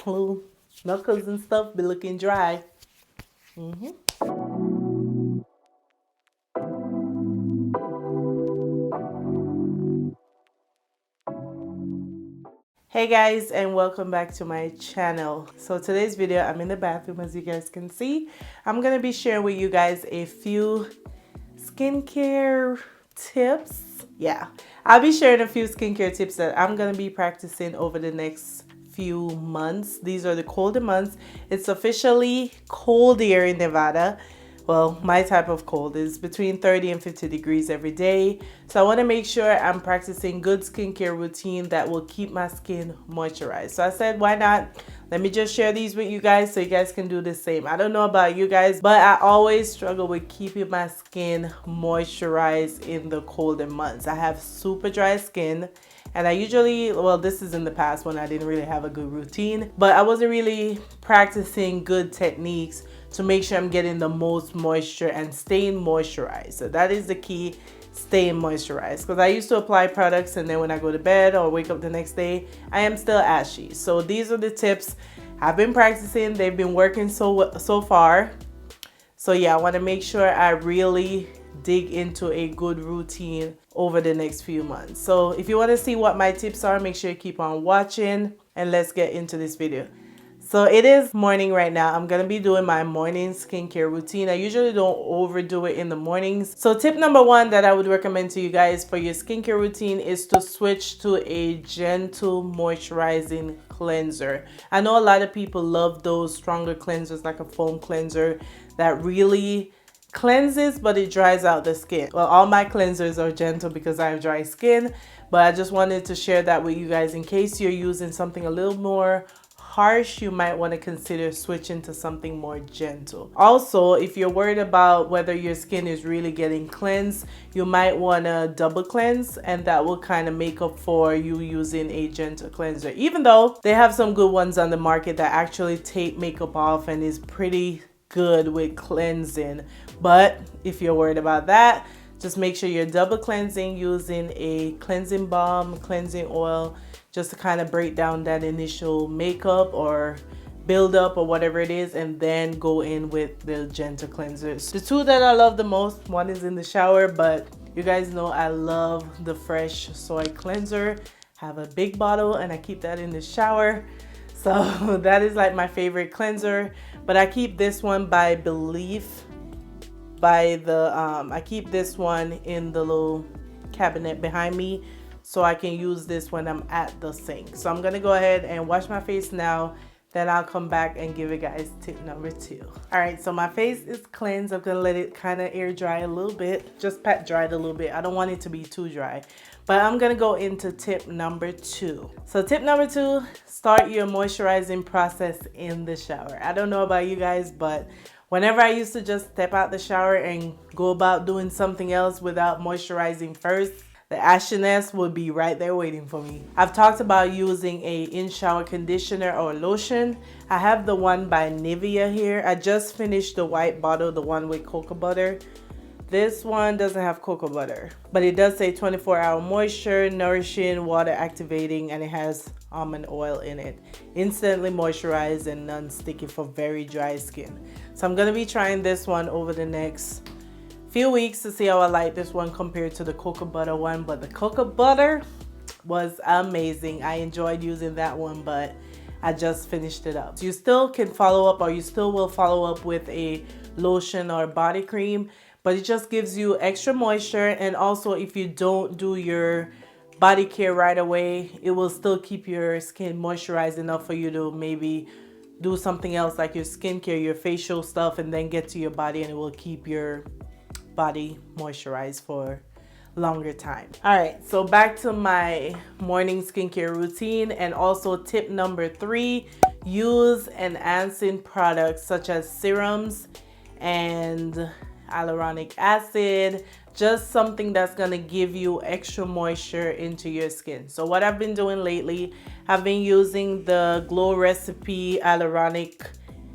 little knuckles and stuff be looking dry. Hey guys, and welcome back to my channel. So today's video, I'm in the bathroom, as you guys can see. I'm gonna be sharing with you guys a few skincare tips. Yeah, I'll be sharing a few skincare tips that I'm gonna be practicing over the next few months. These are the colder months. It's officially cold here in Nevada. Well, my type of cold is between 30 and 50 degrees every day. So I want to make sure I'm practicing good skincare routine that will keep my skin moisturized. So I said, why not? Let me just share these with you guys so you guys can do the same. I don't know about you guys, but I always struggle with keeping my skin moisturized in the colder months. I have super dry skin. And I usually, well, this is in the past when I didn't really have a good routine, but I wasn't really practicing good techniques to make sure I'm getting the most moisture and staying moisturized. So that is the key, staying moisturized. Because I used to apply products and then when I go to bed or wake up the next day, I am still ashy. So these are the tips I've been practicing. They've been working so far. So yeah, I want to make sure I really dig into a good routine over the next few months. So if you want to see what my tips are, make sure you keep on watching and let's get into this video. So it is morning right now. I'm gonna be doing my morning skincare routine. I usually don't overdo it in the mornings. So tip number one that I would recommend to you guys for your skincare routine is to switch to a gentle moisturizing cleanser. I know a lot of people love those stronger cleansers like a foam cleanser that really cleanses but it dries out the skin. Well, all my cleansers are gentle because I have dry skin, but I just wanted to share that with you guys in case you're using something a little more harsh. You might want to consider switching to something more gentle. Also, if you're worried about whether your skin is really getting cleansed, you might want to double cleanse, and that will kind of make up for you using a gentle cleanser, even though they have some good ones on the market that actually take makeup off and is pretty good with cleansing. But if you're worried about that, just make sure you're double cleansing using a cleansing balm, cleansing oil, just to kind of break down that initial makeup or build up or whatever it is, and then go in with the gentle cleansers. The two that I love the most, one is in the shower, but you guys know I love the Fresh Soy Cleanser. I have a big bottle and I keep that in the shower. So that is like my favorite cleanser, but I keep this one by belief by the I keep this one in the little cabinet behind me so I can use this when I'm at the sink. So I'm gonna go ahead and wash my face now, then I'll come back and give you guys tip number two. All right, so my face is cleansed. I'm gonna let it kind of air dry a little bit, just pat dry it a little bit. I don't want it to be too dry, but I'm gonna go into tip number two. So tip number two, start your moisturizing process in the shower. I don't know about you guys, but whenever I used to just step out the shower and go about doing something else without moisturizing first, the ashiness would be right there waiting for me. I've talked about using a in-shower conditioner or lotion. I have the one by IMOVIE here. I just finished the white bottle, the one with cocoa butter. This one doesn't have cocoa butter, but it does say 24-hour moisture, nourishing, water activating, and it has almond oil in it. Instantly moisturized and non-sticky for very dry skin. So I'm gonna be trying this one over the next few weeks to see how I like this one compared to the cocoa butter one. But the cocoa butter was amazing. I enjoyed using that one, but I just finished it up. So you still can follow up, or you still will follow up with a lotion or body cream, but it just gives you extra moisture. And also, if you don't do your body care right away, it will still keep your skin moisturized enough for you to maybe do something else like your skincare, your facial stuff, and then get to your body, and it will keep your body moisturized for longer time. All right, so back to my morning skincare routine. And also tip number three, use enhancing products such as serums and hyaluronic acid, just something that's gonna give you extra moisture into your skin. So what I've been doing lately, I've been using the Glow Recipe hyaluronic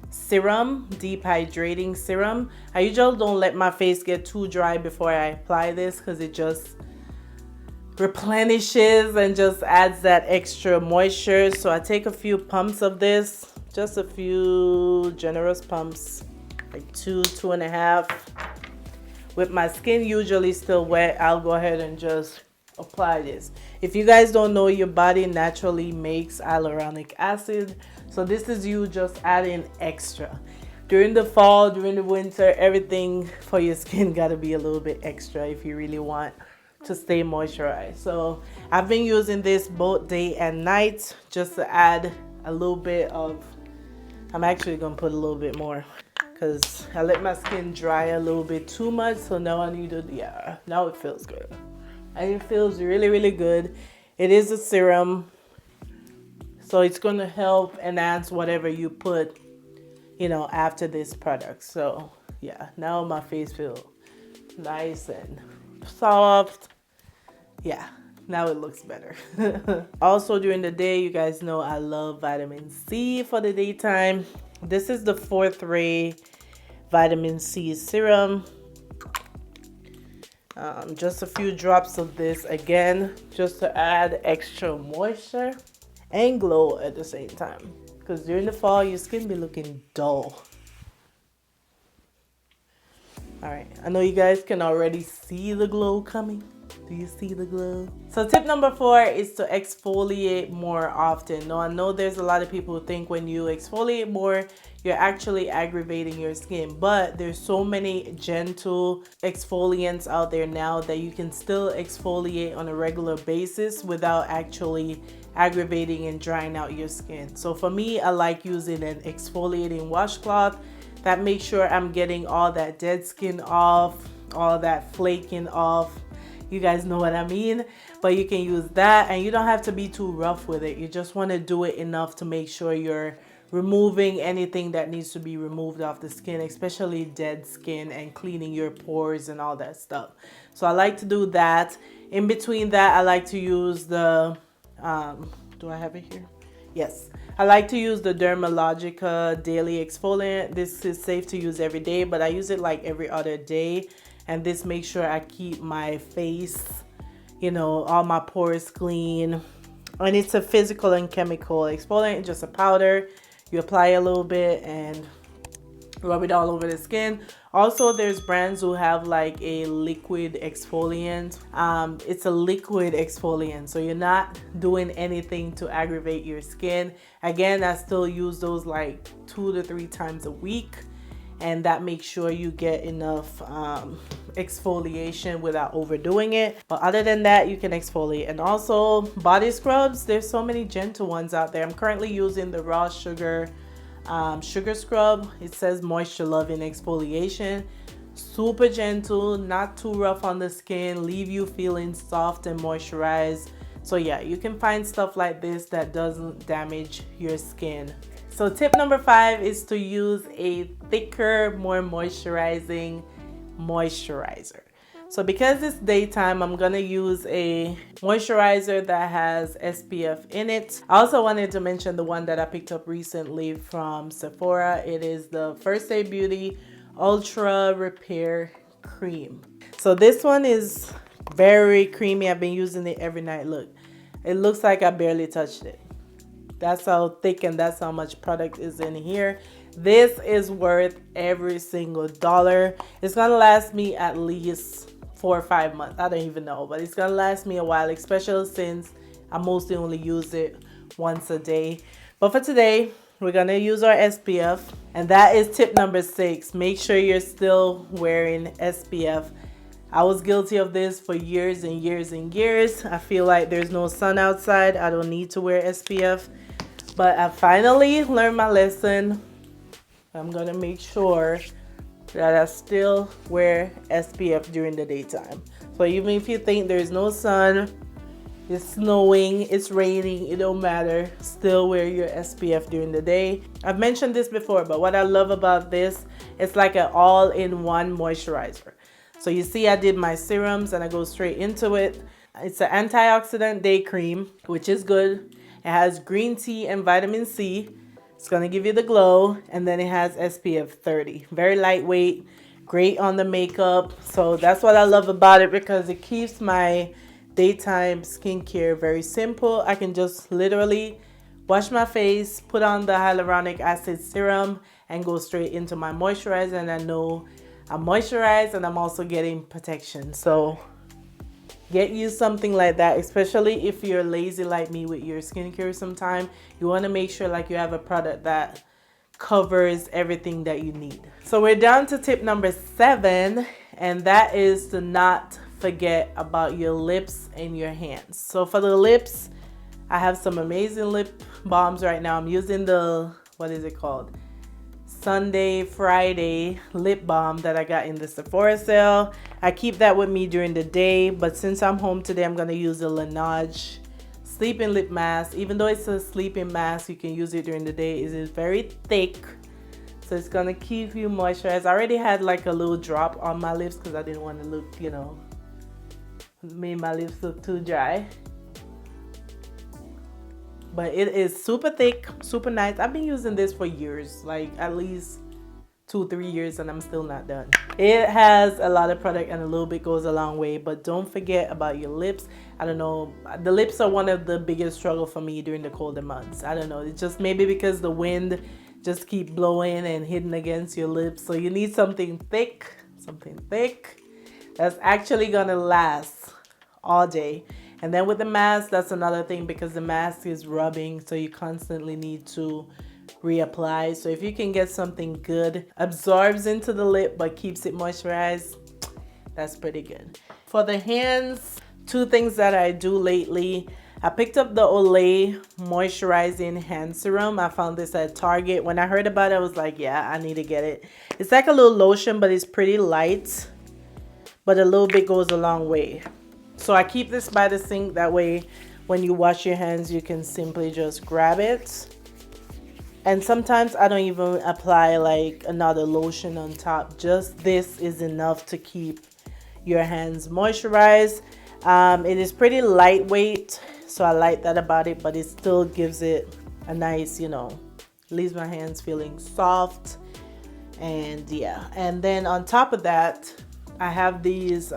serum, deep hydrating serum. I usually don't let my face get too dry before I apply this because it just replenishes and just adds that extra moisture. So I take a few pumps of this, just a few generous pumps, like 2.5. With my skin usually still wet, I'll go ahead and just apply this. If you guys don't know, your body naturally makes hyaluronic acid, so this is you just adding extra. During the fall, during the winter, everything for your skin got to be a little bit extra if you really want to stay moisturized. So I've been using this both day and night just to add a little bit of, I'm actually gonna put a little bit more because I let my skin dry a little bit too much. So now I need to, yeah, now it feels good. And it feels really, really good. It is a serum, so it's gonna help enhance whatever you put, you know, after this product. So yeah, now my face feels nice and soft. Yeah, now it looks better. Also during the day, you guys know I love vitamin C for the daytime. This is the 4th Ray vitamin C serum. Just a few drops of this again, just to add extra moisture and glow at the same time. Because during the fall, your skin be looking dull. All right, I know you guys can already see the glow coming. Do you see the glow? So tip number 4 is to exfoliate more often. Now I know there's a lot of people who think when you exfoliate more, you're actually aggravating your skin, but there's so many gentle exfoliants out there now that you can still exfoliate on a regular basis without actually aggravating and drying out your skin. So for me, I like using an exfoliating washcloth that makes sure I'm getting all that dead skin off, all that flaking off. You guys know what I mean. But you can use that, and you don't have to be too rough with it. You just want to do it enough to make sure you're removing anything that needs to be removed off the skin, especially dead skin, and cleaning your pores and all that stuff. So I like to do that. In between that, I like to use the do I have it here? Yes, I like to use the Dermalogica daily exfoliant. This is safe to use every day, but I use it like every other day. And this makes sure I keep my face, you know, all my pores clean. And it's a physical and chemical exfoliant, just a powder. You apply a little bit and rub it all over the skin. Also, there's brands who have like a liquid exfoliant. It's a liquid exfoliant, so you're not doing anything to aggravate your skin. Again, I still use those like 2 to 3 times a week. And that makes sure you get enough exfoliation without overdoing it. But other than that, you can exfoliate. And also body scrubs, there's so many gentle ones out there. I'm currently using the raw sugar sugar scrub. It says moisture loving exfoliation. Super gentle, not too rough on the skin, leave you feeling soft and moisturized. So yeah, you can find stuff like this that doesn't damage your skin. So tip number 5 is to use a thicker, more moisturizing moisturizer. So because it's daytime, I'm gonna use a moisturizer that has SPF in it. I also wanted to mention the one that I picked up recently from Sephora. It is the First Aid Beauty Ultra Repair Cream. So this one is very creamy. I've been using it every night. Look, it looks like I barely touched it. That's how thick and that's how much product is in here. This is worth every single dollar. It's gonna last me at least 4 or 5 months. I don't even know, but it's gonna last me a while, especially since I mostly only use it once a day. But for today, we're gonna use our SPF, and that is tip number 6. Make sure you're still wearing SPF. I was guilty of this for years and years and years. I feel like there's no sun outside. I don't need to wear SPF. But I finally learned my lesson. I'm gonna make sure that I still wear SPF during the daytime. So even if you think there's no sun, it's snowing, it's raining, it don't matter, still wear your SPF during the day. I've mentioned this before, but what I love about this, it's like an all-in-one moisturizer. So you see I did my serums and I go straight into it. It's an antioxidant day cream, which is good. It has green tea and vitamin C. It's gonna give you the glow, and then it has SPF 30. Very lightweight, great on the makeup. So that's what I love about it, because it keeps my daytime skincare, very simple. I can just literally wash my face, put on the hyaluronic acid serum, and go straight into my moisturizer, and I know I'm moisturized and I'm also getting protection. So get you something like that, especially if you're lazy like me with your skincare sometime. You want to make sure like you have a product that covers everything that you need. So we're down to tip number 7, and that is to not forget about your lips and your hands. So for the lips, I have some amazing lip balms right now. I'm using the, what is it called? Sunday Friday lip balm that I got in the Sephora sale. I keep that with me during the day, but since I'm home today, I'm going to use the Laneige sleeping lip mask. Even though it's a sleeping mask, you can use it during the day. It is very thick, so it's going to keep you moisturized. I already had like a little drop on my lips because I didn't want to look, you know, made my lips look too dry. But it is super thick, super nice. I've been using this for years, like at least 2-3 years, and I'm still not done. It has a lot of product and a little bit goes a long way, but don't forget about your lips. I don't know, the lips are one of the biggest struggle for me during the colder months. I don't know, it's just maybe because the wind just keep blowing and hitting against your lips. So you need something thick that's actually gonna last all day. And then with the mask, that's another thing, because the mask is rubbing, so you constantly need to reapply. So if you can get something good, absorbs into the lip but keeps it moisturized, that's pretty good. For the hands, 2 things that I do lately. I picked up the Olay moisturizing hand serum. I found this at Target. When I heard about it, I was like, yeah, I need to get it. It's like a little lotion, but it's pretty light, but a little bit goes a long way. So I keep this by the sink. That way when you wash your hands, you can simply just grab it. And sometimes I don't even apply like another lotion on top. Just this is enough to keep your hands moisturized. It is pretty lightweight, so I like that about it, but it still gives it a nice, you know, leaves my hands feeling soft. And yeah, and then on top of that, I have these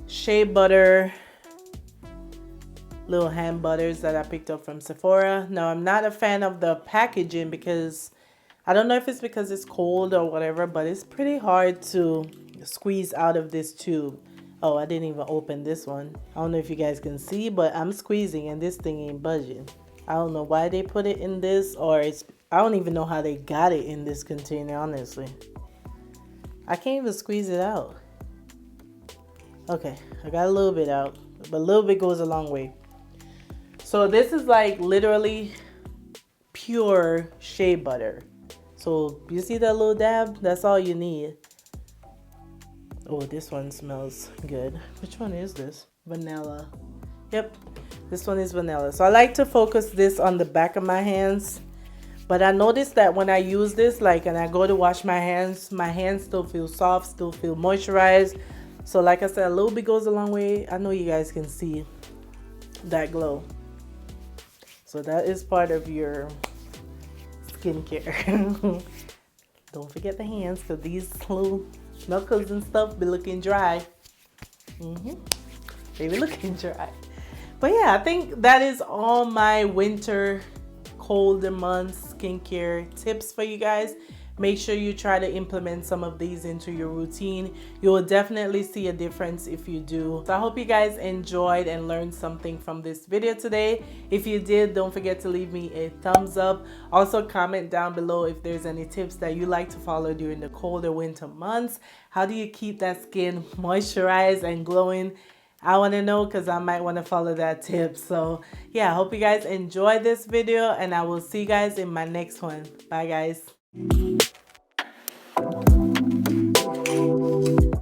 shea butter little hand butters that I picked up from Sephora. Now, I'm not a fan of the packaging because I don't know if it's because it's cold or whatever, but it's pretty hard to squeeze out of this tube. Oh, I didn't even open this one. I don't know if you guys can see, but I'm squeezing and this thing ain't budging. I don't know why they put it in this, or I don't even know how they got it in this container, honestly. I can't even squeeze it out. Okay, I got a little bit out, but a little bit goes a long way. So this is like literally pure shea butter. So you see that little dab? That's all you need. Oh, this one smells good. Which one is this? Vanilla. Yep, this one is vanilla. So I like to focus this on the back of my hands. But I noticed that when I use this, like, and I go to wash my hands still feel soft, still feel moisturized. So like I said, a little bit goes a long way. I know you guys can see that glow. So that is part of your skincare. Don't forget the hands, because these little knuckles and stuff be looking dry. They be looking dry. But yeah, I think that is all my winter colder months skincare tips for you guys. Make sure you try to implement some of these into your routine. You will definitely see a difference if you do. So I hope you guys enjoyed and learned something from this video today. If you did, don't forget to leave me a thumbs up. Also comment down below if there's any tips that you like to follow during the colder winter months. How do you keep that skin moisturized and glowing? I want to know, because I might want to follow that tip. So yeah, I hope you guys enjoyed this video, and I will see you guys in my next one. Bye guys.